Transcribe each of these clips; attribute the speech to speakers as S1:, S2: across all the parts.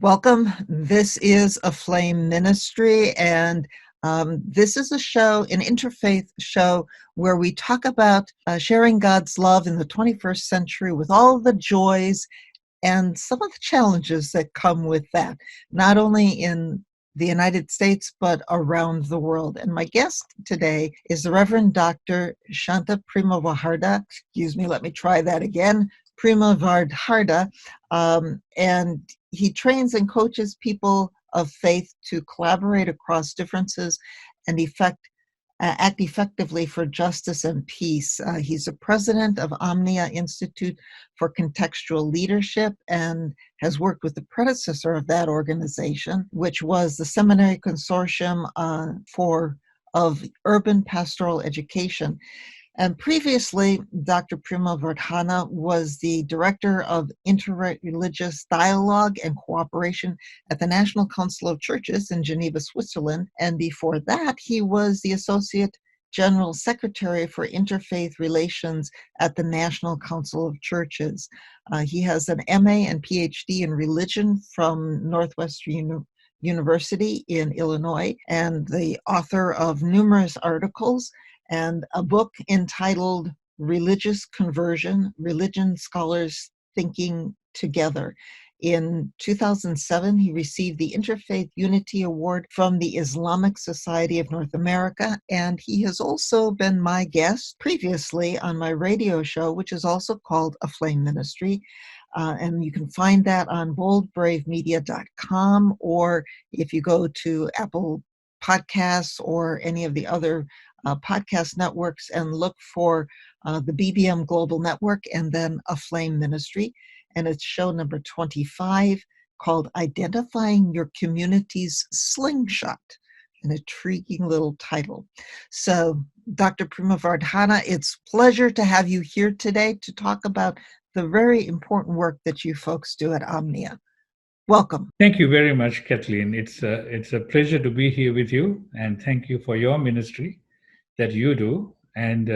S1: Welcome. This is AFlame Ministry, and this is a show, an interfaith show, where we talk about sharing God's love in the 21st century with all the joys and some of the challenges that come with that, not only in the United States, but around the world. And my guest today is the Reverend Dr. Shanta Primavaharda. Excuse me, let me try that again. Primavaharda. And he trains and coaches people of faith to collaborate across differences and act effectively for justice and peace. He's a president of Omnia Institute for Contextual Leadership and has worked with the predecessor of that organization, which was the Seminary Consortium of Urban Pastoral Education. And previously, Dr. Primavaharda was the director of interreligious dialogue and cooperation at the National Council of Churches in Geneva, Switzerland. And before that, he was the associate general secretary for interfaith relations at the National Council of Churches. He has an MA and PhD in religion from Northwestern University in Illinois, and the author of numerous articles and a book entitled Religious Conversion, Religion Scholars Thinking Together. In 2007, he received the Interfaith Unity Award from the Islamic Society of North America, and he has also been my guest previously on my radio show, which is also called AFlame Ministry. And you can find that on boldbravemedia.com, or if you go to Apple Podcasts or any of the other podcast networks and look for the BBM Global Network and then AFlame Ministry. And it's show number 25 called Identifying Your Community's Slingshot, an intriguing little title. So, Dr. Primavaharda, it's a pleasure to have you here today to talk about the very important work that you folks do at Omnia. Welcome.
S2: Thank you very much, Kathleen. It's a pleasure to be here with you, and thank you for your ministry that you do. And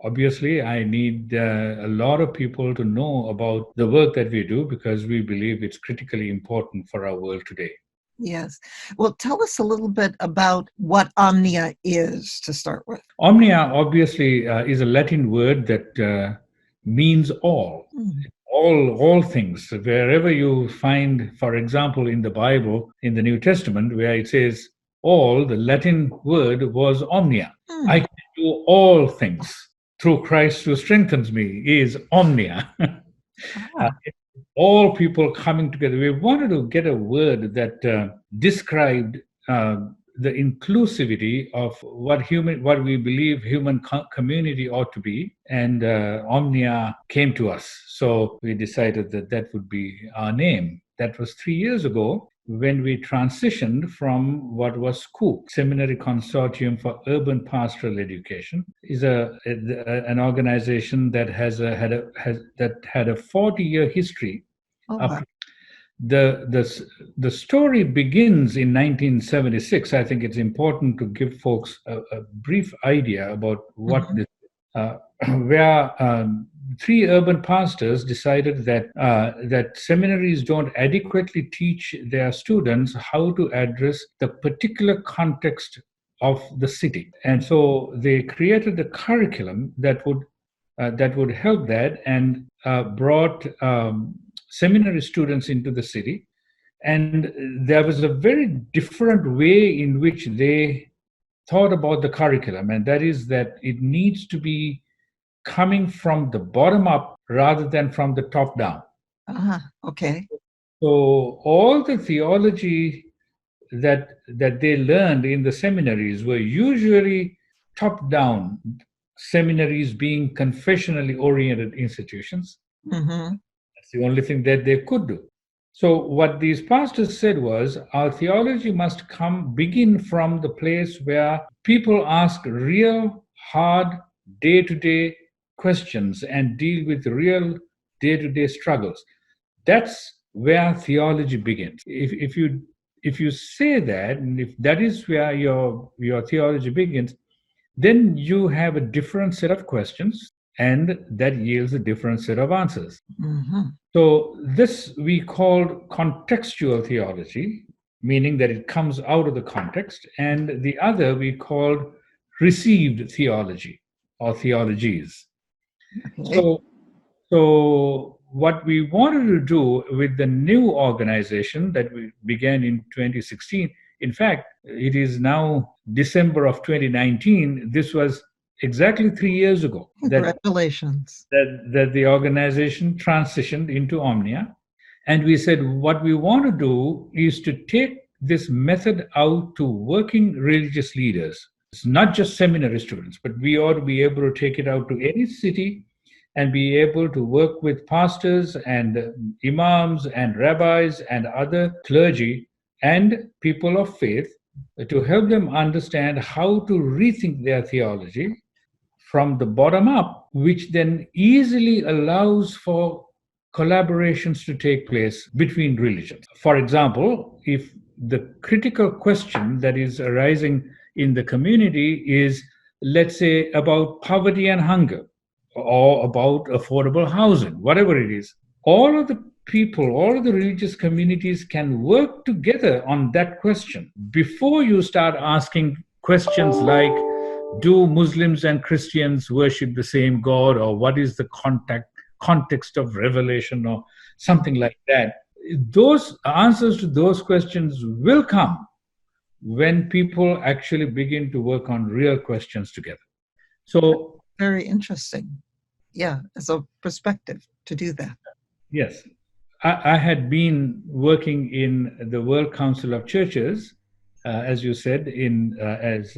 S2: obviously, I need a lot of people to know about the work that we do because we believe it's critically important for our world today.
S1: Yes. Well, tell us a little bit about what Omnia is to start with.
S2: Omnia, obviously, is a Latin word that means all. All things. Wherever you find, for example, in the Bible, in the New Testament, where it says all, the Latin word was omnia. I can do all things through Christ who strengthens me is omnia. All people coming together. We wanted to get a word that described the inclusivity of what we believe human community ought to be, and Omnia came to us. So we decided that would be our name. That was 3 years ago when we transitioned from what was SCOOP, Seminary Consortium for Urban Pastoral Education, is an organization that had a 40-year history.
S1: Wow.
S2: The story begins in 1976. I think it's important to give folks a brief idea about what this where three urban pastors decided that seminaries don't adequately teach their students how to address the particular context of the city, and so they created a curriculum that would help that, and brought seminary students into the city. And there was a very different way in which they thought about the curriculum, and that is that it needs to be coming from the bottom up rather than from the top down.
S1: Okay.
S2: So all the theology that they learned in the seminaries were usually top down, seminaries being confessionally oriented institutions. That's the only thing that they could do. So what these pastors said was, our theology must begin from the place where people ask real, hard, day-to-day questions and deal with real day-to-day struggles. That's where theology begins. If you say that, and if that is where your theology begins, then you have a different set of questions. and that yields a different set of answers.
S1: Mm-hmm.
S2: So this we called contextual theology, meaning that it comes out of the context, and the other we called received theology or theologies.
S1: Okay.
S2: So what we wanted to do with the new organization that we began in 2016, in fact, it is now December of 2019. This was exactly 3 years ago
S1: Congratulations.
S2: that the organization transitioned into Omnia. And we said, what we want to do is to take this method out to working religious leaders. It's not just seminary students, but we ought to be able to take it out to any city and be able to work with pastors and imams and rabbis and other clergy and people of faith to help them understand how to rethink their theology from the bottom up, which then easily allows for collaborations to take place between religions. For example, if the critical question that is arising in the community is, let's say, about poverty and hunger, or about affordable housing, whatever it is, all of the people, all of the religious communities can work together on that question before you start asking questions like, do Muslims and Christians worship the same God, or what is the context of revelation, or something like that. Those answers to those questions will come when people actually begin to work on real questions together. So
S1: very interesting. Yeah, as a perspective to do that.
S2: Yes. I had been working in the World Council of Churches, as you said, as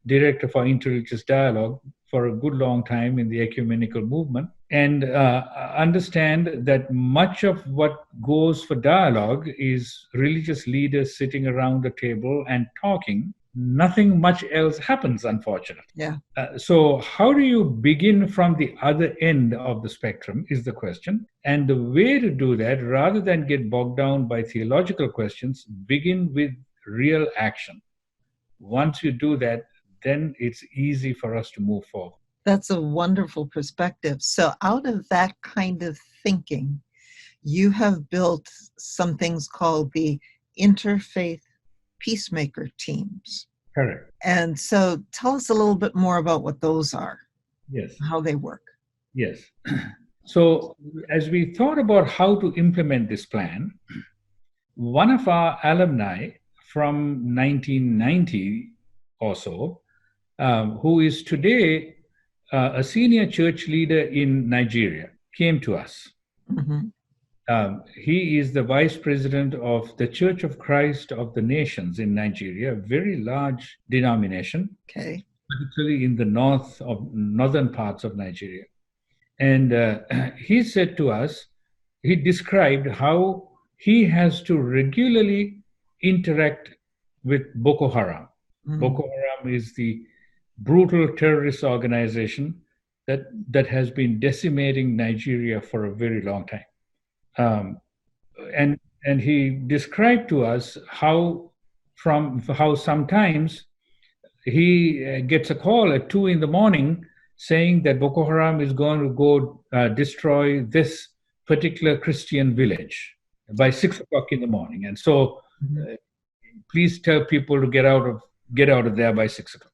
S2: director for interreligious dialogue for a good long time in the ecumenical movement, and understand that much of what goes for dialogue is religious leaders sitting around a table and talking. Nothing much else happens, unfortunately.
S1: Yeah.
S2: So how do you begin from the other end of the spectrum is the question. And the way to do that, rather than get bogged down by theological questions, begin with real action. Once you do that, then it's easy for us to move forward.
S1: That's a wonderful perspective. So out of that kind of thinking, you have built some things called the Interfaith Peacemaker teams.
S2: Correct.
S1: And so tell us a little bit more about what those are.
S2: Yes.
S1: How they work.
S2: Yes. So as we thought about how to implement this plan, one of our alumni from 1990 or so, who is today a senior church leader in Nigeria, came to us.
S1: Mm-hmm.
S2: He is the vice president of the Church of Christ of the Nations in Nigeria, a very large denomination,
S1: okay,
S2: particularly in the northern parts of Nigeria. And he said to us, he described how he has to regularly interact with Boko Haram. Mm-hmm. Boko Haram is the brutal terrorist organization that has been decimating Nigeria for a very long time. And he described to us how sometimes he gets a call at 2 a.m. saying that Boko Haram is going to go destroy this particular Christian village by 6 o'clock in the morning, and so please tell people to get out of there by 6 o'clock.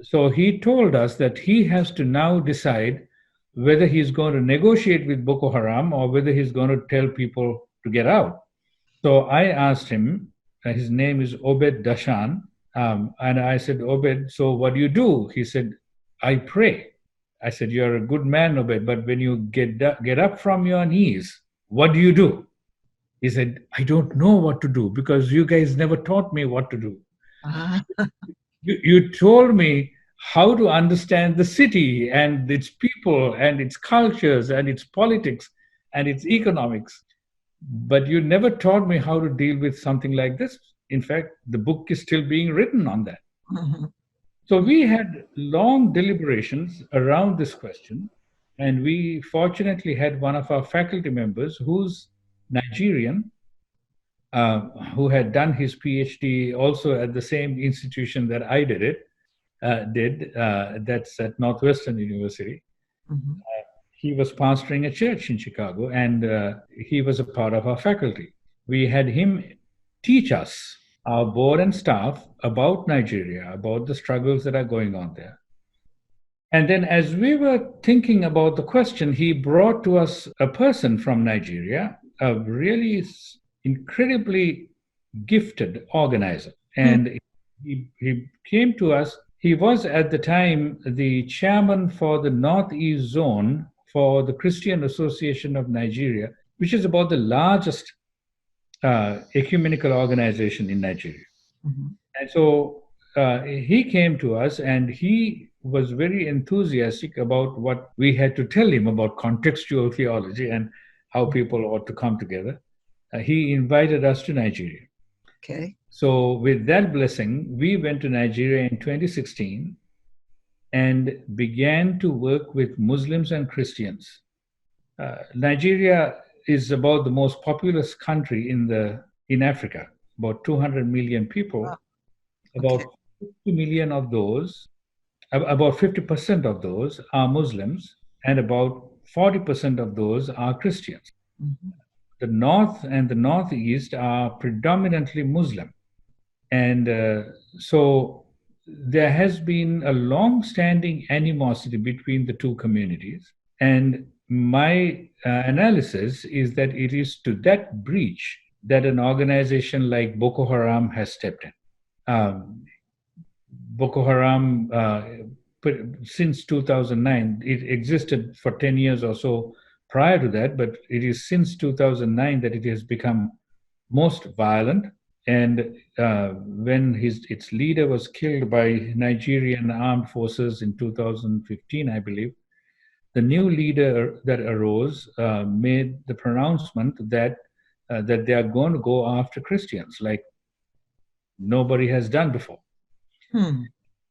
S2: So he told us that he has to now decide whether he's going to negotiate with Boko Haram or whether he's going to tell people to get out. So I asked him, his name is Obed Dashan, and I said, Obed, so what do you do? He said, I pray. I said, you're a good man, Obed, but when you get up from your knees, what do you do? He said, I don't know what to do because you guys never taught me what to do. You told me how to understand the city and its people and its cultures and its politics and its economics, but you never taught me how to deal with something like this. In fact, the book is still being written on that. Mm-hmm. So we had long deliberations around this question, and we fortunately had one of our faculty members who's Nigerian, who had done his PhD also at the same institution that I did. That's at Northwestern University.
S1: Mhm.
S2: He was pastoring a church in Chicago, and he was a part of our faculty. We had him teach us, our board and staff, about Nigeria, about the struggles that are going on there. And then, as we were thinking about the question, he brought to us a person from Nigeria, a really incredibly gifted organizer. And he came to us. He was at the time the chairman for the Northeast Zone for the Christian Association of Nigeria, which is about the largest ecumenical organization in Nigeria.
S1: Mhm.
S2: And so he came to us and he was very enthusiastic about what we had to tell him about contextual theology and how people ought to come together. He invited us to Nigeria.
S1: Okay.
S2: So, with that blessing, we went to Nigeria in 2016 and began to work with Muslims and Christians. Nigeria is about the most populous country in Africa, about 200 million
S1: Oh,
S2: people.
S1: okay.
S2: About 50 million of those, about 50% of those are Muslims, and about 40% of those are Christians.
S1: Mhm.
S2: The North and the Northeast are predominantly Muslim. And so there has been a long standing animosity between the two communities. And my analysis is that it is to that breach that an organization like Boko Haram has stepped in. Boko Haram, since 2009, it existed for 10 years or so prior to that, but it is since 2009 that it has become most violent. And when its leader was killed by Nigerian armed forces in 2015, I believe, the new leader that arose made the pronouncement that they are going to go after Christians like nobody has done before.
S1: Hmm.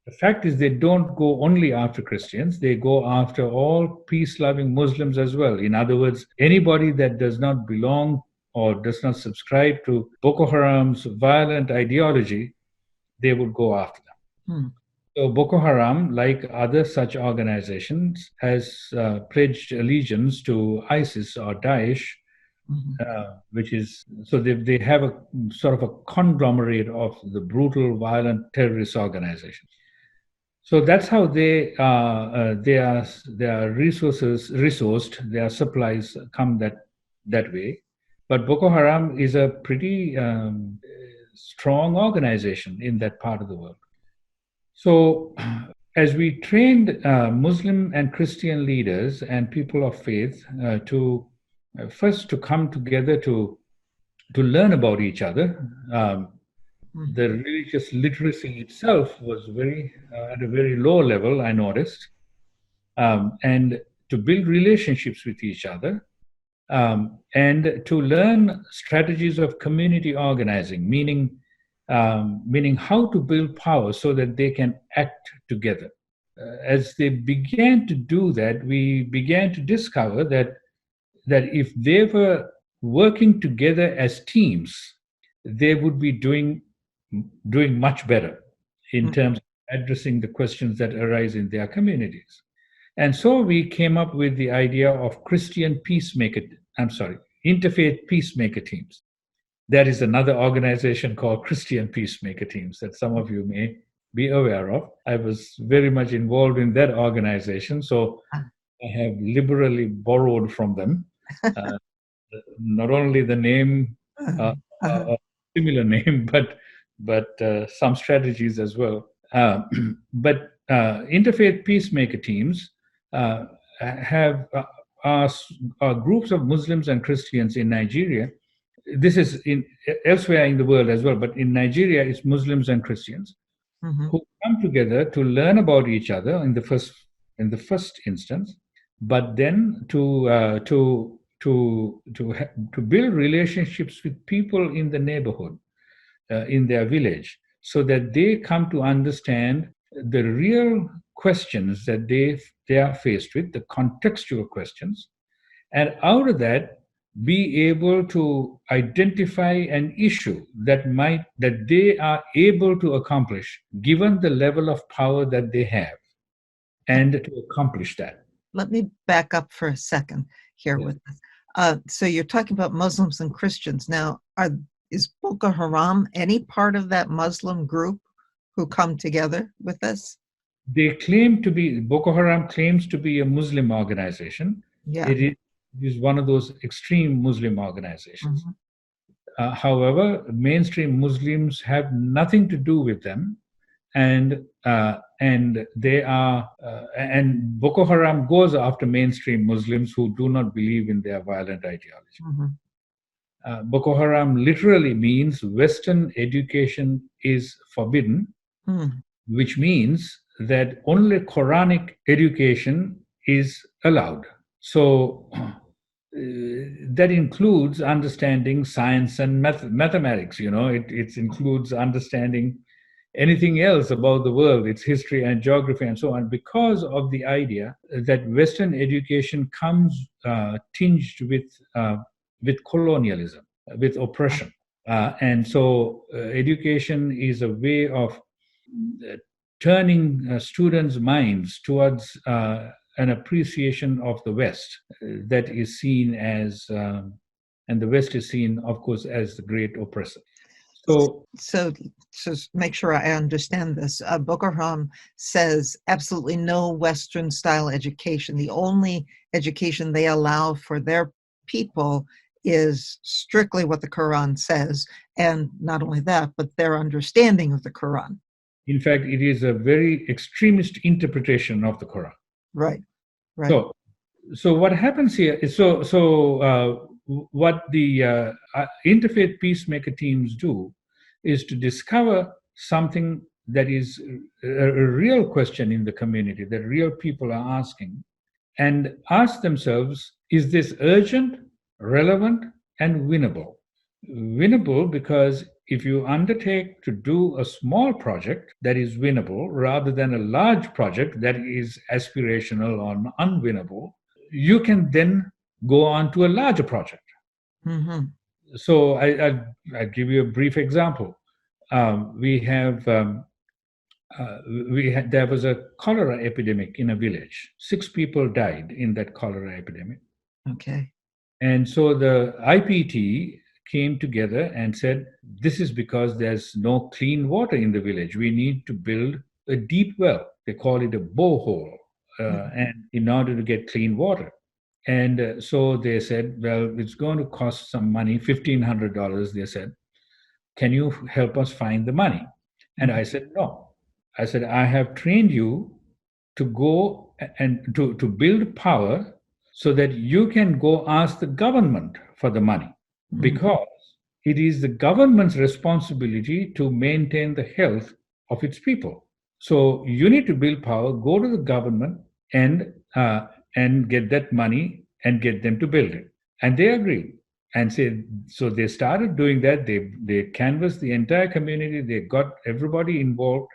S2: The fact is, they don't go only after Christians, they go after all peace loving Muslims as well. In other words, anybody that does not belong or does not subscribe to Boko Haram's violent ideology, they would go after them.
S1: Hmm.
S2: So, Boko Haram, like other such organizations, has pledged allegiance to ISIS or Daesh,
S1: Mhm.
S2: which is so they have a sort of a conglomerate of the brutal, violent terrorist organizations. So that's how their resourced, their supplies come that way. But Boko Haram is a pretty strong organization in that part of the world. So as we trained Muslim and Christian leaders and people of faith to first to come together to learn about each other.
S1: Mhm.
S2: The religious literacy itself was at a very low level, I noticed, and to build relationships with each other, and to learn strategies of community organizing, meaning how to build power so that they can act together. As they began to do that, we began to discover that if they were working together as teams, they would be doing much better in
S1: Mhm.
S2: terms of addressing the questions that arise in their communities. And so we came up with the idea of interfaith peacemaker teams. There is another organization called Christian Peacemaker Teams that some of you may be aware of. I was very much involved in that organization, so
S1: Ah.
S2: I have liberally borrowed from them. Uh, Not only the name, uh,
S1: Uh-huh.
S2: a similar name, but some strategies as well. But interfaith peacemaker teams have are groups of Muslims and Christians in Nigeria. This is in elsewhere in the world as well, but in Nigeria, it's Muslims and Christians
S1: Mhm.
S2: who come together to learn about each other in the first instance, but then to build relationships with people in the neighborhood, in their village, so that they come to understand the real questions that they are faced with, the contextual questions, and out of that be able to identify an issue that they are able to accomplish given the level of power that they have, and to accomplish that.
S1: let me back up for a second here with this. So you're talking about Muslims and Christians. Now, is Boko Haram any part of that Muslim group who come together with this?
S2: Boko Haram claims to be a Muslim organization.
S1: Yeah.
S2: It is one of those extreme Muslim organizations.
S1: Mm-hmm.
S2: However, mainstream Muslims have nothing to do with them, and they are and Boko Haram goes after mainstream Muslims who do not believe in their violent ideology.
S1: Mm-hmm.
S2: Boko Haram literally means Western education is forbidden, which means that only Quranic education is allowed. So that includes understanding science and mathematics. It includes understanding anything else about the world, its history and geography and so on, because of the idea that Western education comes tinged with colonialism, with oppression. And so education is a way of turning students' minds towards an appreciation of the West that is seen as, and the West is seen, of course, as the great oppressor. So
S1: make sure I understand this. Boko Haram says absolutely no Western style education. The only education they allow for their people is strictly what the Quran says. And not only that, but their understanding of the Quran.
S2: In fact, it is a very extremist interpretation of the Quran.
S1: Right.
S2: So what happens here is what the Interfaith Peacemaker teams do is to discover something that is a real question in the community that real people are asking, and ask themselves, is this urgent, relevant, and winnable? Winnable because if you undertake to do a small project that is winnable rather than a large project that is aspirational or unwinnable, you can then go on to a larger project.
S1: Mm-hmm.
S2: So I'll give you a brief example. There was a cholera epidemic in a village. 6 people died in that cholera epidemic.
S1: Okay.
S2: And so the IPT came together and said, this is because there's no clean water in the village. We need to build a deep well. They call it a borehole, and in order to get clean water. And so they said, well, it's going to cost some money, $1,500. They said, can you help us find the money? And I said, no. I said, I have trained you to go and to build power so that you can go ask the government for the money, because it is the government's responsibility to maintain the health of its people. So you need to build power, go to the government and get that money and get them to build it. And they agreed. And so they started doing that. They canvassed the entire community. They got everybody involved,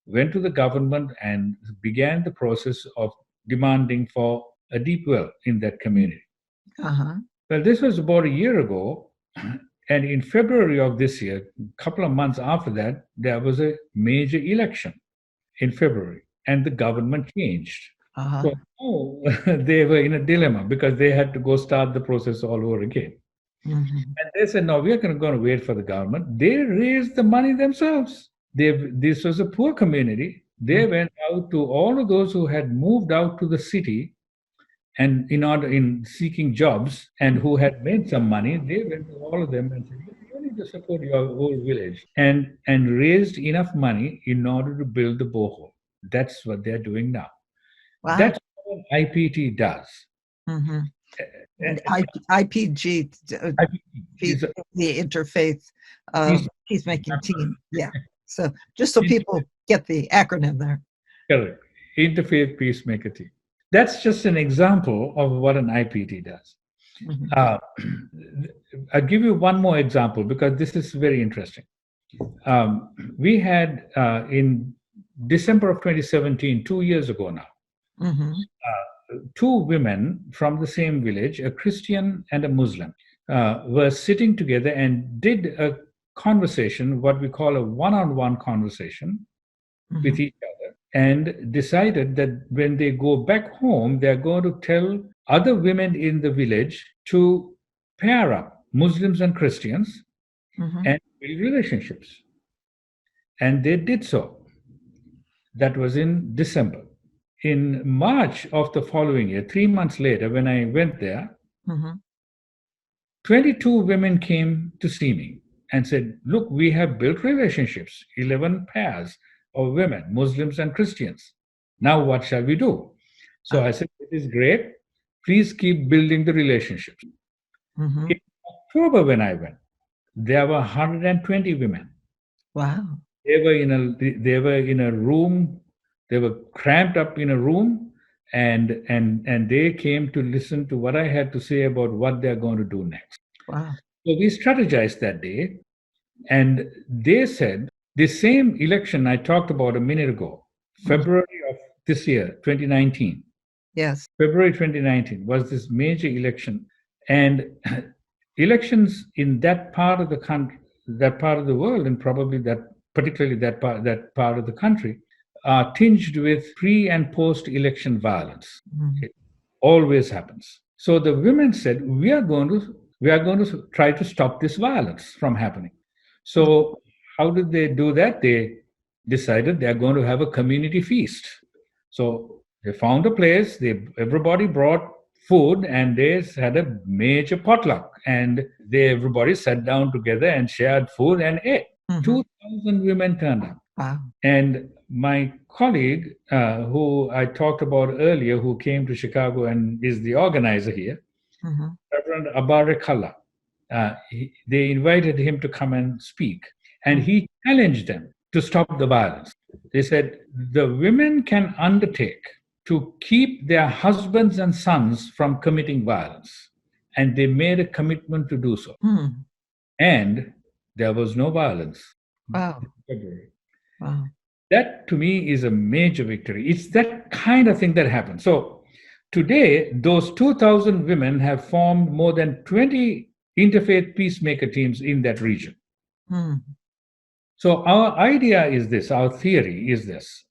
S2: went to the government and began the process of demanding for a deep well in that community. Well, this was about a year ago. And in February of this year, a couple of months after that, there was a major election in February, and the government changed. So they were in a dilemma because they had to go start the process all over again. And they said, no, we are going to wait for the government. They raised the money themselves. This was a poor community. They went out to all of those who had moved out to the city and in seeking jobs and who had made some money. They went to all of them and said, you need to support your whole village, and raised enough money in order to build the borehole. That's what they're doing now. Wow. That's what IPT does.
S1: And IPG, the Interfaith Peacemaking Team. Yeah. So just so people get the acronym there.
S2: Correct. Interfaith Peacemaker Team. That's just an example of what an IPT does. I'll give you one more example because this is very interesting. We had in December of 2017, 2 years ago now, 2 women from the same village, a Christian and a Muslim, were sitting together and did a conversation, what we call a one-on-one conversation with each other. and decided that when they go back home, they're going to tell other women in the village to pair up Muslims and Christians and build relationships. And they did so. That was in December. In March of the following year, 3 months later, when I went there, 22 women came to see me and said, look, we have built relationships, 11 pairs of women, Muslims and Christians. Now what shall we do? So I said, it is great. Please keep building the relationships. In October, when I went, there were 120 women.
S1: Wow.
S2: They were in a room. They were cramped up in a room, and they came to listen to what I had to say about what they're going to do next.
S1: Wow.
S2: So we strategized that day, and they said the same election I talked about a minute ago, February of this year, 2019.
S1: Yes.
S2: February 2019 was this major election, and elections in that part of the country, that part of the world, and probably particularly that part of the country, are tinged with pre and post-election violence. It always happens. So the women said, we are going to try to stop this violence from happening. So how did they do that? They decided they are going to have a community feast. So they found a place. Everybody brought food, and they had a major potluck, and everybody sat down together and shared food and ate. 2,000 women turned up.
S1: Wow.
S2: And my colleague, who I talked about earlier, who came to Chicago and is the organizer here, Reverend Abarakalla, they invited him to come and speak. And he challenged them to stop the violence. They said, the women can undertake to keep their husbands and sons from committing violence. And they made a commitment to do so. And there was no violence.
S1: Wow.
S2: In February.
S1: Wow.
S2: That to me is a major victory. It's that kind of thing that happened. So today, those 2,000 women have formed more than 20 interfaith peacemaker teams in that region. So our idea is this, our theory is this.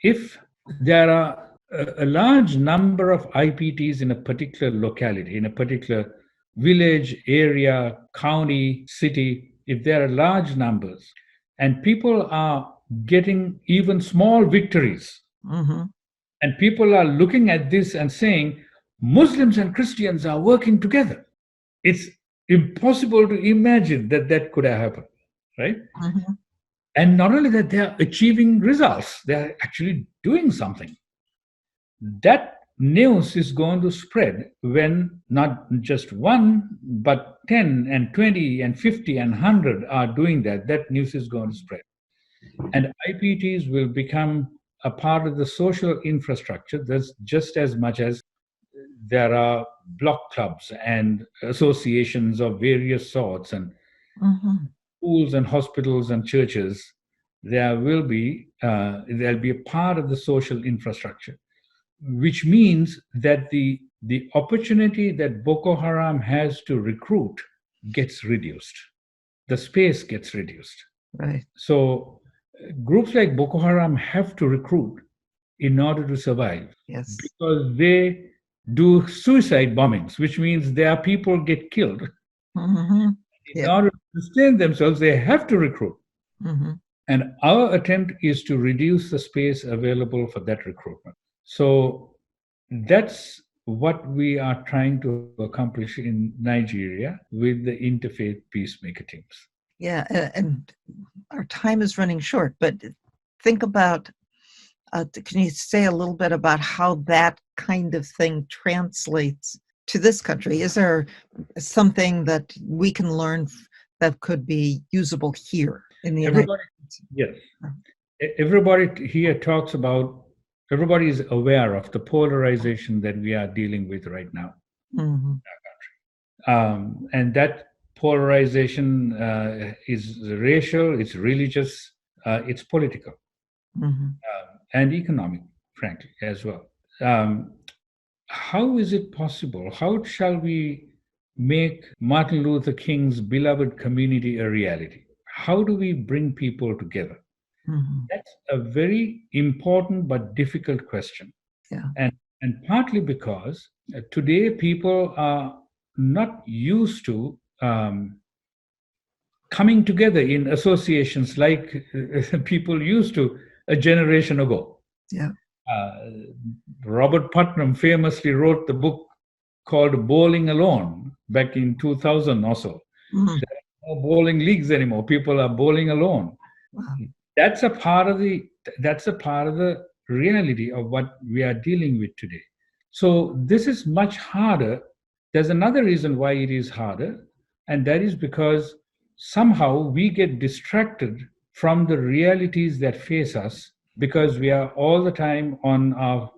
S2: If there are a large number of IPTs in a particular locality, in a particular village, area, county, city, if there are large numbers and people are getting even small victories, and people are looking at this and saying, Muslims and Christians are working together, it's impossible to imagine that could have happened, right? And not only that, they are achieving results, they are actually doing something. That news is going to spread when not just one, but 10 and 20 and 50 and 100 are doing that. That news is going to spread. And IPTs will become a part of the social infrastructure. That's just as much as there are block clubs and associations of various sorts and schools and hospitals and churches. There'll be a part of the social infrastructure, which means that the opportunity that Boko Haram has to recruit gets reduced. The space gets reduced.
S1: Right.
S2: So groups like Boko Haram have to recruit in order to survive.
S1: Yes.
S2: Because they do suicide bombings, which means their people get killed. In order to sustain themselves, they have to recruit. And our attempt is to reduce the space available for that recruitment. So that's what we are trying to accomplish in Nigeria with the Interfaith Peacemaker teams.
S1: Yeah, and our time is running short, but think about, can you say a little bit about how that kind of thing translates to this country? Is there something that we can learn that could be usable here in the United States?
S2: Yes. Everybody here talks about, everybody is aware of the polarization that we are dealing with right now in our country. And that polarization is racial, it's religious, it's political, and economic, frankly, as well. How is it possible? How shall we make Martin Luther King's beloved community a reality? How do we bring people together?
S1: Mhm.
S2: That's a very important but difficult question.
S1: Yeah.
S2: And partly because today people are not used to coming together in associations like people used to a generation ago.
S1: Yeah.
S2: Uh, Robert Putnam famously wrote the book called Bowling Alone back in 2000 or so.
S1: Mhm.
S2: There are no bowling leagues anymore. People are bowling alone.
S1: Wow.
S2: That's a part of the reality of what we are dealing with today. So this is much harder. There's another reason why it is harder, and that is because somehow we get distracted from the realities that face us because we are all the time on our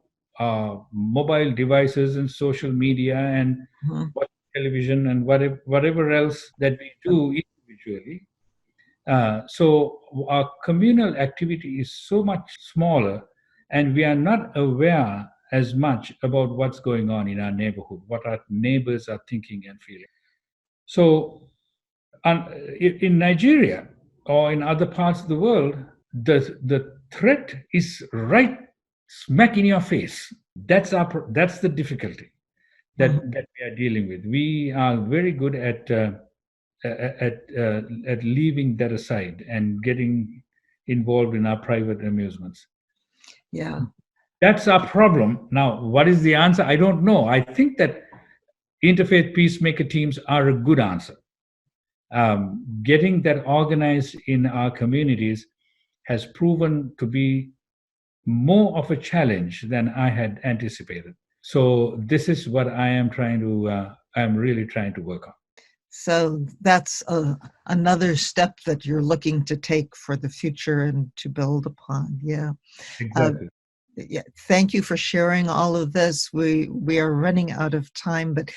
S2: mobile devices and social media and
S1: Mhm.
S2: watch television and whatever else that we do individually. So our communal activity is so much smaller, and we are not aware as much about what's going on in our neighborhood, what our neighbors are thinking and feeling. So, in Nigeria or in other parts of the world, the threat is right smack in your face. That's the difficulty
S1: Mhm.
S2: that we are dealing with. We are very good at leaving that aside and getting involved in our private amusements.
S1: Yeah.
S2: That's our problem. Now, what is the answer? I don't know. I think that interfaith peacemaker teams are a good answer. Getting that organized in our communities has proven to be more of a challenge than I had anticipated. So this is what I'm really trying to work on.
S1: So that's another step that you're looking to take for the future and to build upon. Yeah. Uh,
S2: Exactly.
S1: yeah. Thank you for sharing all of this. We are running out of time, but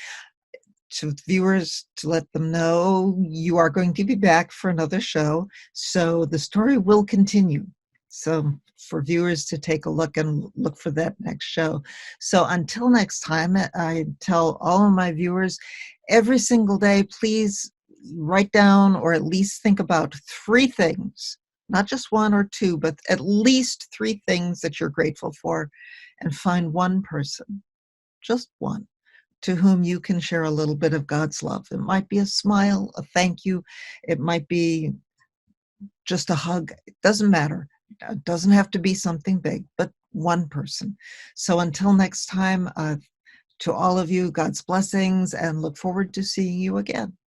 S1: to viewers, to let them know you are going to be back for another show, so the story will continue. So for viewers to take a look and look for that next show. So until next time, I tell all of my viewers every single day, please write down or at least think about 3 things, not just one or two, but at least 3 things that you're grateful for, and find one person, just one, to whom you can share a little bit of God's love. It might be a smile, a thank you. It might be just a hug. It doesn't matter. It doesn't have to be something big, but one person. So until next time, to all of you, God's blessings, and look forward to seeing you again.